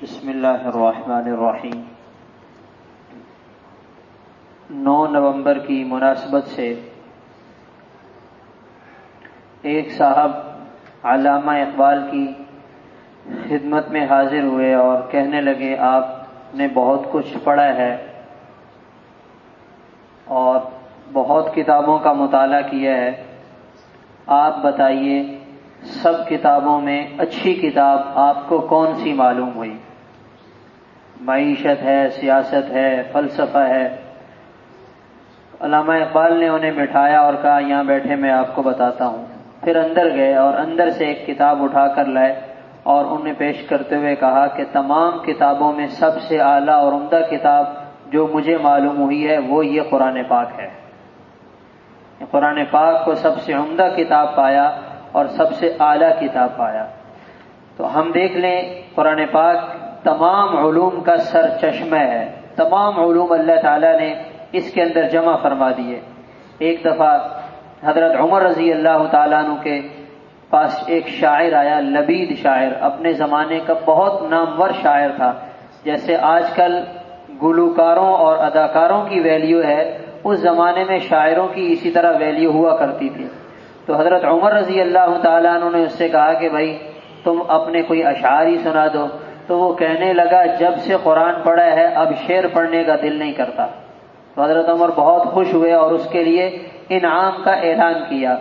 بسم اللہ الرحمن الرحیم۔ 9 نومبر کی مناسبت سے ایک صاحب علامہ اقبال کی خدمت میں حاضر ہوئے اور کہنے لگے آپ نے بہت کچھ پڑھا ہے اور بہت کتابوں کا مطالعہ کیا ہے، آپ بتائیے سب کتابوں میں اچھی کتاب آپ کو کون سی معلوم ہوئی؟ معیشت ہے، سیاست ہے، فلسفہ ہے۔ علامہ اقبال نے انہیں بٹھایا اور کہا یہاں بیٹھے میں آپ کو بتاتا ہوں۔ پھر اندر گئے اور اندر سے ایک کتاب اٹھا کر لائے اور انہیں پیش کرتے ہوئے کہا کہ تمام کتابوں میں سب سے اعلیٰ اور عمدہ کتاب جو مجھے معلوم ہوئی ہے وہ یہ قرآن پاک ہے۔ قرآن پاک کو سب سے عمدہ کتاب پایا اور سب سے اعلیٰ کتاب پایا۔ تو ہم دیکھ لیں قرآن پاک تمام علوم کا سر چشمہ ہے، تمام علوم اللہ تعالیٰ نے اس کے اندر جمع فرما دیے۔ ایک دفعہ حضرت عمر رضی اللہ تعالیٰ عنہ کے پاس ایک شاعر آیا، لبید شاعر، اپنے زمانے کا بہت نامور شاعر تھا۔ جیسے آج کل گلوکاروں اور اداکاروں کی ویلیو ہے، اس زمانے میں شاعروں کی اسی طرح ویلیو ہوا کرتی تھی۔ تو حضرت عمر رضی اللہ تعالیٰ عنہ نے اس سے کہا کہ بھائی تم اپنے کوئی اشعار ہی سنا دو۔ تو وہ کہنے لگا جب سے قرآن پڑھا ہے اب شعر پڑھنے کا دل نہیں کرتا۔ تو حضرت عمر بہت خوش ہوئے اور اس کے لیے انعام کا اعلان کیا۔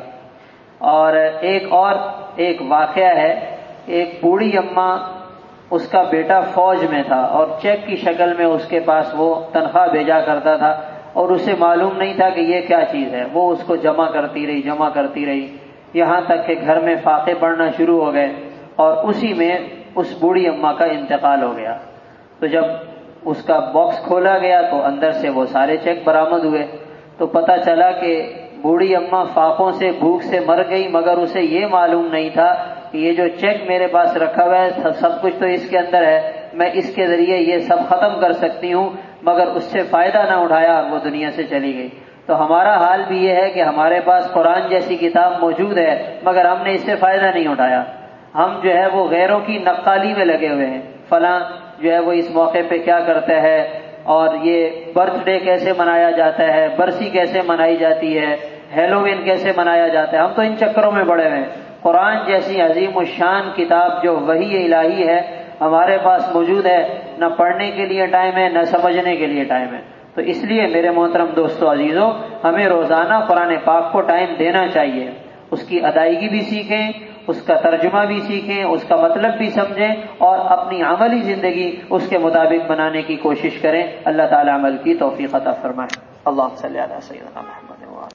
اور ایک واقعہ ہے، ایک بوڑھی اماں، اس کا بیٹا فوج میں تھا اور چیک کی شکل میں اس کے پاس وہ تنخواہ بھیجا کرتا تھا اور اسے معلوم نہیں تھا کہ یہ کیا چیز ہے۔ وہ اس کو جمع کرتی رہی یہاں تک کہ گھر میں فاقے پڑنا شروع ہو گئے اور اسی میں اس بوڑھی اماں کا انتقال ہو گیا۔ تو جب اس کا باکس کھولا گیا تو اندر سے وہ سارے چیک برآمد ہوئے۔ تو پتہ چلا کہ بوڑھی اماں فاقوں سے بھوک سے مر گئی، مگر اسے یہ معلوم نہیں تھا کہ یہ جو چیک میرے پاس رکھا ہوا ہے سب کچھ تو اس کے اندر ہے، میں اس کے ذریعے یہ سب ختم کر سکتی ہوں، مگر اس سے فائدہ نہ اٹھایا اور وہ دنیا سے چلی گئی۔ تو ہمارا حال بھی یہ ہے کہ ہمارے پاس قرآن جیسی کتاب موجود ہے مگر ہم نے اس سے فائدہ نہیں اٹھایا۔ ہم جو ہے وہ غیروں کی نقالی میں لگے ہوئے ہیں، فلاں جو ہے وہ اس موقع پہ کیا کرتا ہے اور یہ برتھ ڈے کیسے منایا جاتا ہے، برسی کیسے منائی جاتی ہے، ہیلووین کیسے منایا جاتا ہے، ہم تو ان چکروں میں پڑے ہوئے ہیں۔ قرآن جیسی عظیم الشان کتاب جو وحی الہی ہے ہمارے پاس موجود ہے، نہ پڑھنے کے لیے ٹائم ہے نہ سمجھنے کے لیے ٹائم ہے۔ تو اس لیے میرے محترم دوستو عزیزو، ہمیں روزانہ قرآن پاک کو ٹائم دینا چاہیے، اس کی ادائیگی بھی سیکھیں، اس کا ترجمہ بھی سیکھیں، اس کا مطلب بھی سمجھیں اور اپنی عملی زندگی اس کے مطابق بنانے کی کوشش کریں۔ اللہ تعالی عمل کی توفیق عطا فرمائے۔ اللہم صلی علی سیدنا محمد۔